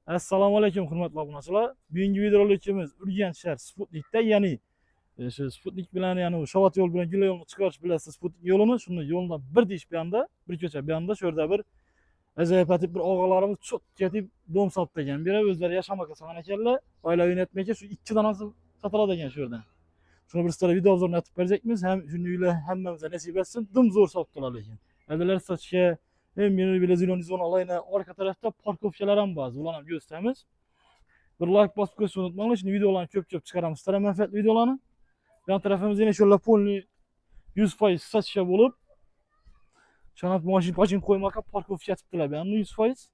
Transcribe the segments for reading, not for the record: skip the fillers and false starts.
Assalomu alaykum hurmatli obunachilar. Bugungi videorolikimiz Urganch shahar Sputnikda, ya'ni shu Sputnik bilan, ya'ni Shovat yo'l bilan Gula yo'lini chiqarish bilasiz, Sputnik yo'lini. Shuni yo'ldan bir deyish bu yoqda, bir ko'cha bu yoqda, shu yerda bir ajoyib bir og'alarimiz cho'kka deb dom solib ekan. Bu yerda o'zlari yashamoqqa solgan ekanlar. Oilaviy netmaka shu ikki donasi sotiladi ekan shu yerdan. Shuni bir sizlarga video obzorini aytib beracakmiz. Hem shuni uylar hammamizga nasib etsin. Dim zo'r sotdilar lekin. Adalar satishga hem yeni bile ziloni zon alayına arka tarafta parkovkalar ham bor. Ularni ham gösteramiz. Bir like bosib ko'rishni unutmanglar. Şimdi videolarni ko'p chiqaramiz. Sizlarga manfaatli videolarni. Yan tarafımız yine şöyle polni 100% satışa bulup şanat maşin koymakka parkovka tiptiler. Yani 100%.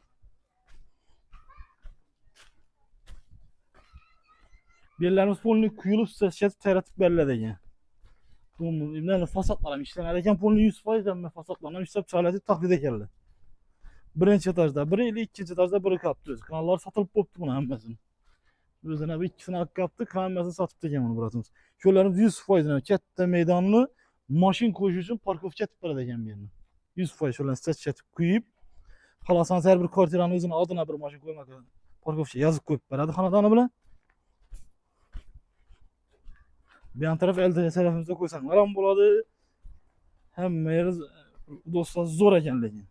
Yerlerimiz polni kuyulup satışa tayratib beriladi ekan. Bundan fasatlarım işlenar ekan, polni 100% dan fasatlarni ishlab chiqarilib taqdim ekanlar. Birinchi etajda, biri ile ikkinchi etajda biri qolibdi o'zi. Kanallar sotilib bo'libdi buni hammasini. O'zini bir ikkisini olib qolibdi, hammasini sotib ekan buni biratimiz. Shularimiz 100% katta maydonni mashin qo'yish uchun parkovka etib beradi ekan bu yerni. 100% shularni satib qo'yib, xohlasangiz har bir kvartirani o'zini adına bir mashin qo'ymoqqa parkovka yozib qo'yib beradi xonadoni bilan. Bir yan taraf elde tarafımızda koysanlar ham bo'ladi. Hamma yeri do'stlar zo'r ekan lekin.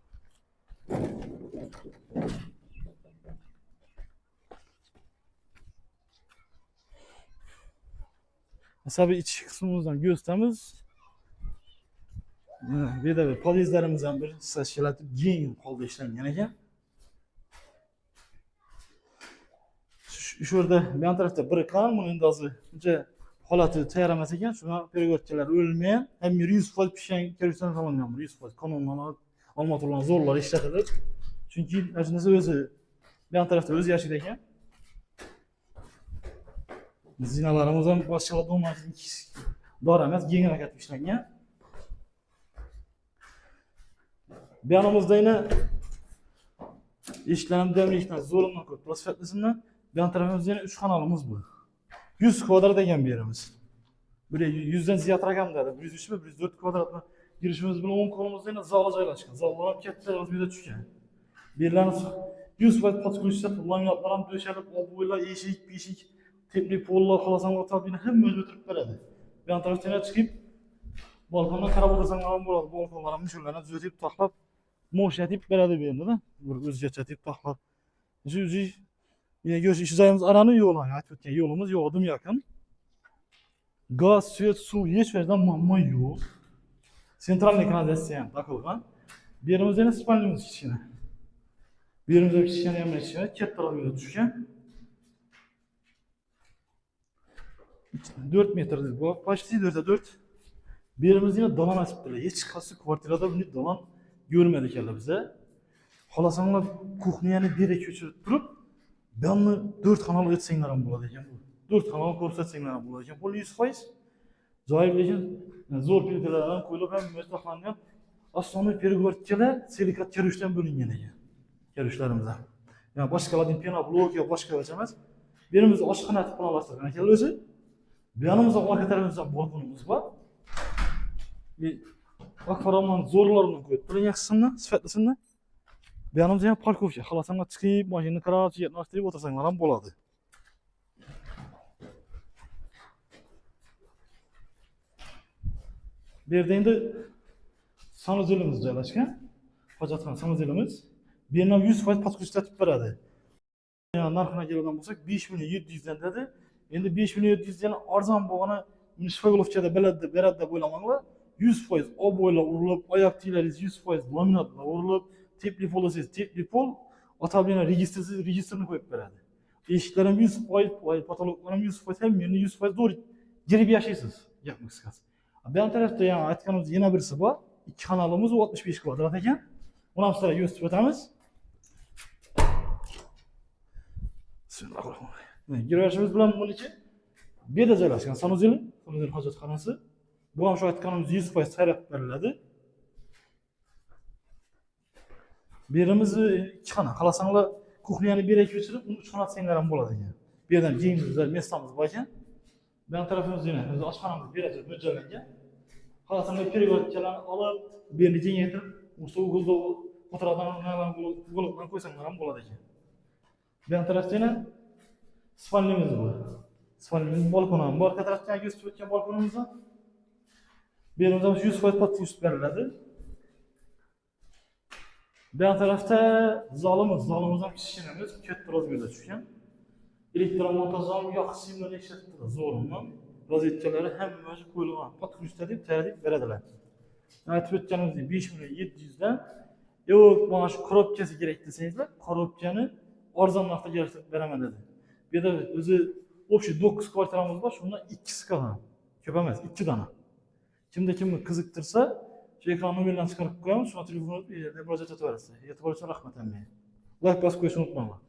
Mesela bir iç kısmımızdan gösterimiz. Bir de bir podizlerimizden bir saçlatıp giyin kolda işlengen ekan. Şurada bir yan tarafta bir kan bunun dazı önce holatı tayarlamas ekan. Şuna perigotchilar o'lmagan, hem 100% pishgan kirishdan solingan 100% qonundan Olmatulan zorlar ishlatilib. Chunki ajinasi o'zi bir yan tarafta o'zi yashaydi ekan. Zinalarimiz ham boshqalar olmasin, dor emas, yengil harakatli ishlangan. Bu yanımızda yine işlerim demlikten zorunlu koyup plasfetlisinden bir yan tarafımızda yine 3 kanalımız bu. 100 kvadrat ekan bir yerimiz. Böyle 100'den ziyade rakam derdi. 103 mi, 104 kvadratlı girişimiz bile 10 kolumuzda yine zala joylashgan. Zallar katta razmerde tushgan. Birlerimiz 100% patkurishda laminatlar ham döşelip, obuylar, eshik, tepli pollar, xolasanlar tabiini hamma o'zi o'tirib beradi. Bu yan tarafdan chiqib balkondan qarab o'tirsanlar ham bo'ladi. Balkonlarni shularni tuzatib, taxlab mo'shatib beradi bu yerda da. Bir o'zgacha deb taxlab. Shu yine görüş işleyeceğimiz aranın yolu. Aytib o'tgan yo'limiz yo'qdim yaqin. Gaz, svet, suv hech yerdan muammo yo'q. Sentralniy kanalizatsiya ham taqilgan. Bu yerimizda yana spalnimiz kichkina. Bu yerimizda kichkina ham kichkina, katta razmerda tushgan. 4 metr bu, почти 4'e 4. Bu yerimizda yana dalan asibdilar. Hech qaysi kvartirada bunday dalan görmedik ekanlar bize. Xolasanlar kuxniyani bir ko'chirib turib, yanni 4 kanal etsanglar ham bo'ladi ekan bu. 4 kanal ko'rsatsanglar ham bo'ladi ekan. Bu 100%. Joyi lekin zo'r plitalar ham qo'yilib ham mustahkamlangan. Asosiy pergortkalar silikat karushdan bo'lingan ekan. Karushlarimiz ham. Yani boshqalarning penoblok yo boshqa emas. Birimiz oshxona qilib qolashtirgan ekanlar o'zi. Bu yanımızda arka tarafımızda balkonumuz var. Bir akvaryumdan zo'rlarini qo'yib turgan qismini, sifatlisini. Bu yanımızda yana parkovka. Xolasanlar chiqib, mashinani qarab, yetnashtirib o'tirsanglar ham bo'ladi. Bu yerda endi sanuzelimiz joylashgan. Hojatxona sanuzelimiz. Bu yerdan 100% podkurishlatib beradi. Yani narxına keladigan bo'lsak 5700 dan dedi. Endi 5700 dan arzon bo'lgani Shvegolovchada beradi deb o'ylamanglar. 100% oboylar urilib, oyoq tiylariz 100% laminatlar urilib, tepli polasiz tepli pol, otabina registrini qo'yib beradi. Eshiklarim 100%, patologlarim 100%, hem yerni 100% zo'r girib yashaysiz. Gapimiz qisqasi. Bu yan tarafda yana aytganimiz yana birisi bor. İki kanalımız 65 kvadrat ekan. Uni ham sizlarga ko'rsatib o'tamiz. Bismillahirrahmanirrahim. Girishimiz bilan buniki bu yerda joylashgan sanuzel hojatxonasi. Bu ham shu aytganimiz 100% tayyorlab beriladi. Bu yerimiz 2 xona. Xohlasanlar kuxniyani bir yerga ko'chirib, uni 3 xona qilsanglar ham bo'ladi ekan. Bu yerdan keyingi mestamiz bor ekan. Bu yan tarafimiz yana o'zi oshxonamiz bir yerga mo'ljallangan. Xohlasanlar perigotkalarni olib, bu yerni kengaytirib, o'sha uyg'ulda o'tiradigan bo'lib qo'ysanglar ham bo'ladi ekan. Bir yan tarafta yine spalnimiz bu. Spalnimiz balkonu. Bu arka tarafta yine gösterip ötken balkonumuz var. Bir yerimizde 100% patlı üst verildi. Bir yan tarafta zalımız. Zalımızdan kişilerimiz kötü biraz böyle düşken. Elektromontajdan yaxşısıyla işlettiler zorundan. Rozetkaları hemimiz koyulgan. Patlı üstte deyip terdik verediler. Aytib ötkenimiz 5 milyon 700'den yok bana şu korobkesi gerek deseyizler, korobkeni arzonroqda keltirib beraman dedi. Bir de özü общий 9 kvartiramız var, şundan ikkisi kalan. Köp emas, 2 dana. Kimni qiziqtirsa, şu ekran numaralarini chiqarib qo'yamiz, shuna telefon qilib, mürajaat etaverasiz. E'tibor uchun rahmat hammaga. Like bosib qo'yishni unutmanglar.